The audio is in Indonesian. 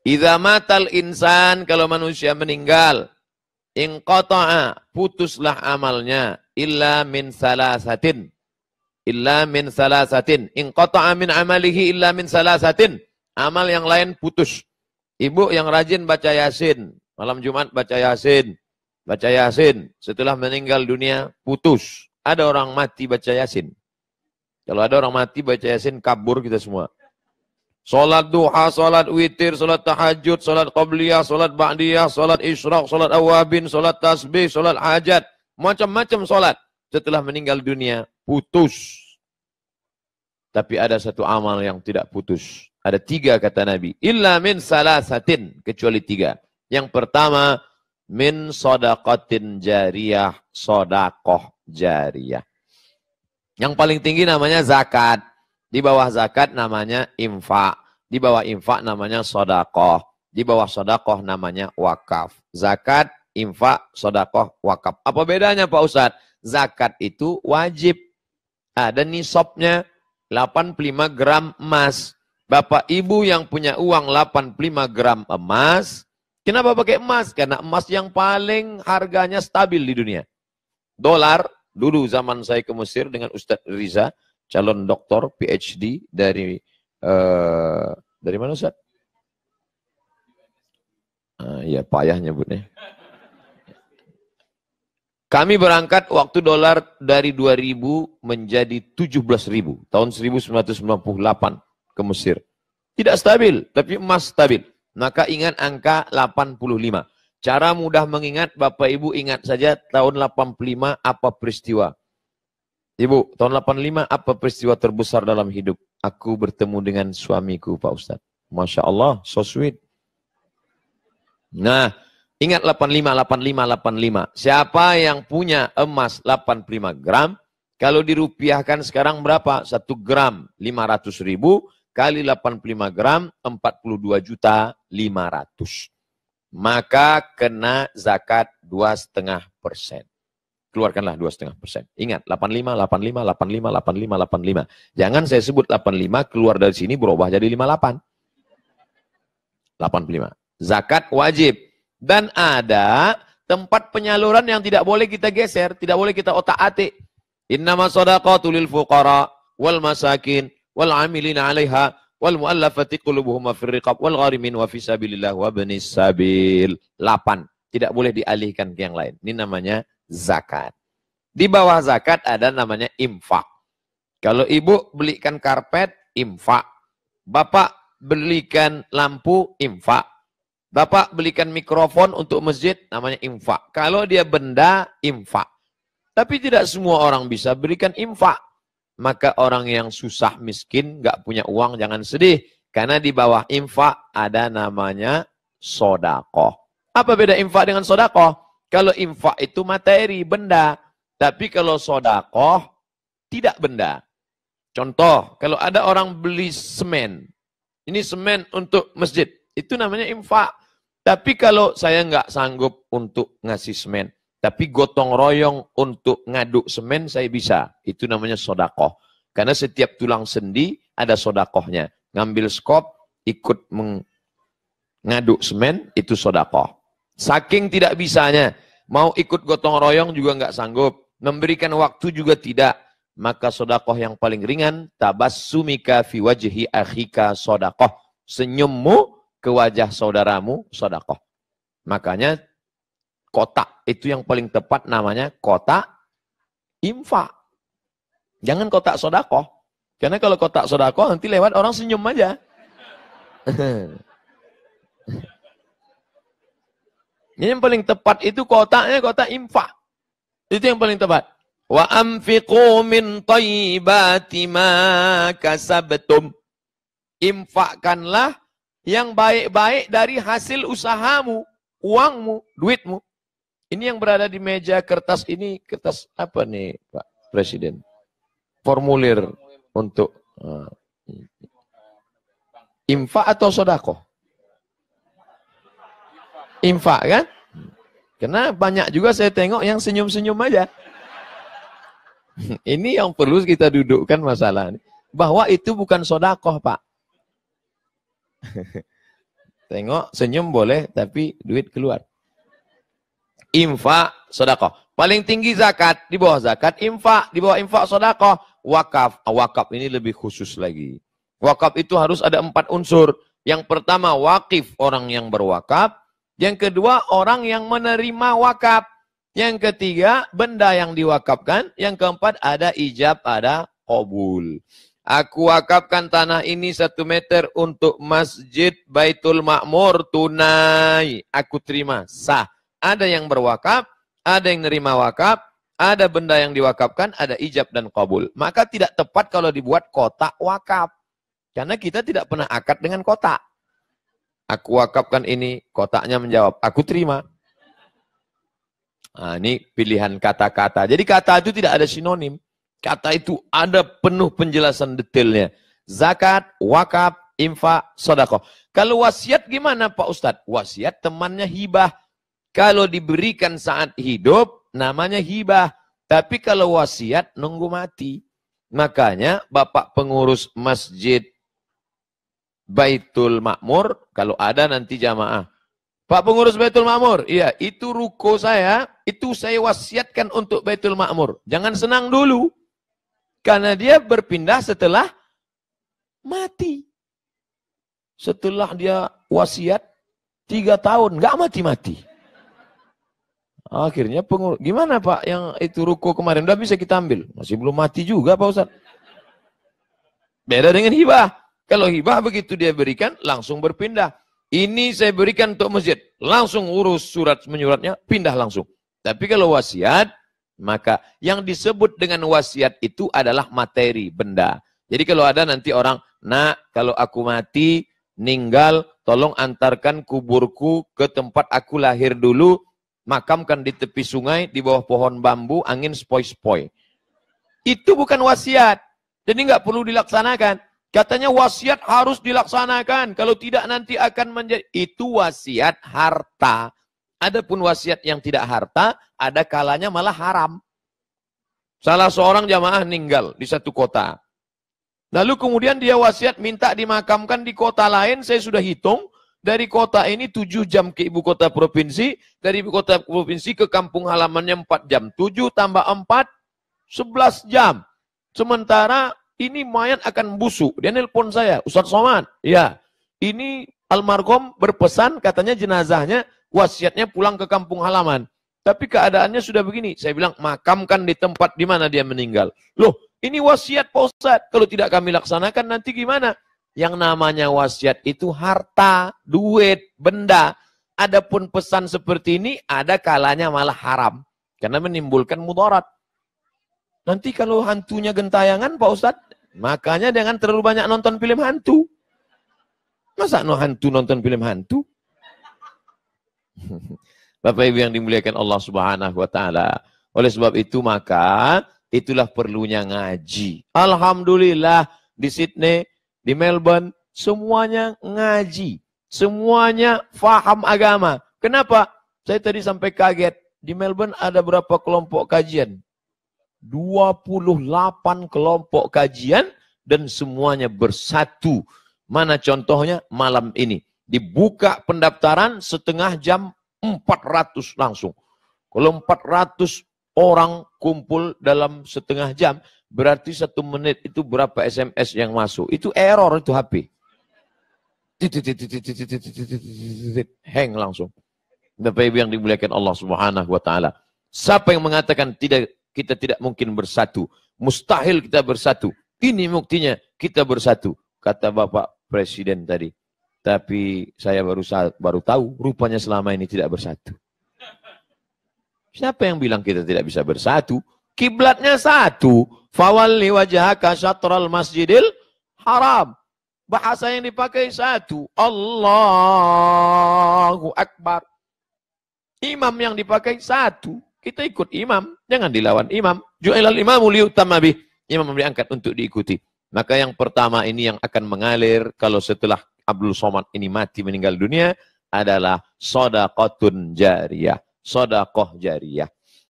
Idza matal insan, kalau manusia meninggal, inqata'a, putuslah amalnya, illa min salasatin. Illa min salasatin. Inqata'a min amalihi illa min salasatin. Amal yang lain putus. Ibu yang rajin baca Yasin, malam Jumat baca Yasin. Baca Yasin, setelah meninggal dunia putus. Ada orang mati baca Yasin. Kalau ada orang mati baca Yasin, kabur kita semua. Salat duha, salat witir, salat tahajud, salat qabliyah, salat ba'diyah, salat isyraq, salat awabin, salat tasbih, salat hajat. Macam-macam salat. Setelah meninggal dunia, putus. Tapi ada satu amal yang tidak putus. Ada 3 kata Nabi. Illa min salasatin. Kecuali 3. Yang pertama, min sodaqatin jariyah. Sodakoh jariyah. Yang paling tinggi namanya zakat. Di bawah zakat namanya infak. Di bawah infak namanya sodakoh. Di bawah sodakoh namanya wakaf. Zakat, infak, sodakoh, wakaf. Apa bedanya Pak Ustadz? Zakat itu wajib. Ada nisabnya 85 gram emas. Bapak ibu yang punya uang 85 gram emas. Kenapa pakai emas? Karena emas yang paling harganya stabil di dunia. Dolar, dulu zaman saya ke Mesir dengan Ustadz Riza. Calon doktor PhD dari mana Ustaz? Ya payah nyebutnya. Kami berangkat waktu dolar dari 2000 menjadi 17.000 tahun 1998 ke Mesir. Tidak stabil, tapi emas stabil. Maka ingat angka 85. Cara mudah mengingat, Bapak Ibu ingat saja tahun 85 apa peristiwa. Ibu, tahun 85 apa peristiwa terbesar dalam hidup? Aku bertemu dengan suamiku, Pak Ustadz. Masya Allah, so sweet. Nah, ingat 85, 85, 85. Siapa yang punya emas 85 gram, kalau dirupiahkan sekarang berapa? 1 gram 500.000 kali 85 gram 42.500.000. Maka kena zakat 2,5%. Keluarkanlah 2,5%. Ingat, 85, 85, 85, 85, 85. Jangan saya sebut 85, keluar dari sini berubah jadi 58. 85. Zakat wajib. Dan ada tempat penyaluran yang tidak boleh kita geser, tidak boleh kita otak-atik. Innama shadaqatu lil fuqara wal masakin wal amilina 'alaiha wal mu'allafati qulubuhum fir riqab wal gharimin wa fi sabilillah wa ibnis sabil. 8. Tidak boleh dialihkan ke yang lain. Ini namanya zakat. Di bawah zakat ada namanya infak. Kalau ibu belikan karpet, infak. Bapak belikan lampu, infak. Bapak belikan mikrofon untuk masjid, namanya infak. Kalau dia benda, infak. Tapi tidak semua orang bisa berikan infak. Maka orang yang susah miskin, nggak punya uang, jangan sedih. Karena di bawah infak ada namanya sodakoh. Apa beda infak dengan sodakoh? Kalau infak itu materi, benda. Tapi kalau sodakoh, tidak benda. Contoh, kalau ada orang beli semen. Ini semen untuk masjid. Itu namanya infak. Tapi kalau saya nggak sanggup untuk ngasih semen. Tapi gotong royong untuk ngaduk semen, saya bisa. Itu namanya sodakoh. Karena setiap tulang sendi ada sodakohnya. Ngambil skop, ikut ngaduk semen, itu sodakoh. Saking tidak bisanya. Mau ikut gotong royong juga nggak sanggup. Memberikan waktu juga tidak. Maka sodakoh yang paling ringan. Tabassumika fi wajhi akhika sodakoh. Senyummu ke wajah saudaramu sodakoh. Makanya kotak itu yang paling tepat namanya kotak infak. Jangan kotak sodakoh. Karena kalau kotak sodakoh nanti lewat orang senyum aja. Yang paling tepat itu kotaknya kotak infak. Itu yang paling tepat. Wa anfiqu min thayyibati ma kasabtum. Infakkanlah yang baik-baik dari hasil usahamu, uangmu, duitmu. Ini yang berada di meja kertas ini, kertas apa nih Pak Presiden? Formulir untuk infak atau sodako? Infak kan? Karena banyak juga saya tengok yang senyum-senyum aja. Ini yang perlu kita dudukkan masalah ini. Bahwa itu bukan sodakoh Pak. Tengok, senyum boleh, tapi duit keluar. Infak, sedekah. Paling tinggi zakat, di bawah zakat, infak. Di bawah infak, sedekah. Wakaf. Wakaf ini lebih khusus lagi. Wakaf itu harus ada 4 unsur. Yang pertama, wakif, orang yang berwakaf. Yang kedua, orang yang menerima wakaf. Yang ketiga, benda yang diwakafkan. Yang keempat, ada ijab, ada qabul. Aku wakafkan tanah ini 1 meter untuk Masjid Baitul Ma'mur tunai. Aku terima, sah. Ada yang berwakaf, ada yang nerima wakaf, ada benda yang diwakafkan, ada ijab dan qabul. Maka tidak tepat kalau dibuat kotak wakaf. Karena kita tidak pernah akad dengan kotak. Aku wakafkan ini, kotaknya menjawab, aku terima. Nah, ini pilihan kata-kata. Jadi kata itu tidak ada sinonim. Kata itu ada penuh penjelasan detailnya. Zakat, wakaf, infak, sedekah. Kalau wasiat gimana Pak Ustadz? Wasiat temannya hibah. Kalau diberikan saat hidup, namanya hibah. Tapi kalau wasiat, nunggu mati. Makanya Bapak pengurus Masjid Baitul Ma'mur, kalau ada nanti jamaah. Pak pengurus Baitul Ma'mur, iya itu ruko saya, itu saya wasiatkan untuk Baitul Ma'mur. Jangan senang dulu. Karena dia berpindah setelah mati. Setelah dia wasiat 3 tahun, nggak mati-mati. Akhirnya pengurus, gimana Pak yang itu ruko kemarin, udah bisa kita ambil? Masih belum mati juga Pak Ustadz. Beda dengan hibah. Kalau hibah begitu dia berikan, langsung berpindah. Ini saya berikan untuk masjid. Langsung urus surat menyuratnya, pindah langsung. Tapi kalau wasiat, maka yang disebut dengan wasiat itu adalah materi, benda. Jadi kalau ada nanti orang, nak kalau aku mati, meninggal, tolong antarkan kuburku ke tempat aku lahir dulu, makamkan di tepi sungai, di bawah pohon bambu, angin spoi-spoi. Itu bukan wasiat. Jadi nggak perlu dilaksanakan. Katanya wasiat harus dilaksanakan. Kalau tidak nanti akan menjadi. Itu wasiat harta. Adapun wasiat yang tidak harta, ada kalanya malah haram. Salah seorang jamaah meninggal di satu kota. Lalu kemudian dia wasiat minta dimakamkan di kota lain. Saya sudah hitung. Dari kota ini 7 jam ke ibu kota provinsi. Dari ibu kota provinsi ke kampung halamannya 4 jam. 7 tambah 4, 11 jam. Sementara ini mayat akan busuk. Dia nelpon saya, Ustaz Somad. Ya, ini almarhum berpesan katanya jenazahnya, wasiatnya pulang ke kampung halaman. Tapi keadaannya sudah begini. Saya bilang, makamkan di tempat di mana dia meninggal. Loh, ini wasiat Pak Ustaz. Kalau tidak kami laksanakan nanti gimana? Yang namanya wasiat itu harta, duit, benda. Adapun pesan seperti ini, ada kalanya malah haram. Karena menimbulkan mudarat. Nanti kalau hantunya gentayangan Pak Ustadz, makanya jangan terlalu banyak nonton film hantu. Masa hantu nonton film hantu? Bapak Ibu yang dimuliakan Allah Subhanahu wa taala. Oleh sebab itu maka itulah perlunya ngaji. Alhamdulillah di Sydney, di Melbourne semuanya ngaji. Semuanya faham agama. Kenapa? Saya tadi sampai kaget. Di Melbourne ada berapa kelompok kajian? 28 kelompok kajian dan semuanya bersatu. Mana contohnya? Malam ini. Dibuka pendaftaran setengah jam 400 langsung. Kalau 400 orang kumpul dalam setengah jam, berarti 1 menit itu berapa SMS yang masuk. Itu error itu HP. Hang langsung. Bapak Ibu yang dimuliakan Allah Subhanahu wa taala. Siapa yang mengatakan kita tidak mungkin bersatu. Mustahil kita bersatu. Ini buktinya kita bersatu. Kata Bapak Presiden tadi. Tapi saya baru tahu rupanya selama ini tidak bersatu. Siapa yang bilang kita tidak bisa bersatu? Kiblatnya satu. Fawalli wajhaka syatral masjidil haram. Bahasa yang dipakai satu. Allahu Akbar. Imam yang dipakai satu. Kita ikut imam, jangan dilawan imam. Ju'ilal imamu liyutamma bih. Imam diangkat untuk diikuti. Maka yang pertama ini yang akan mengalir kalau setelah Abdul Somad ini mati meninggal dunia adalah shadaqatun jariyah. Shadaqah jariyah.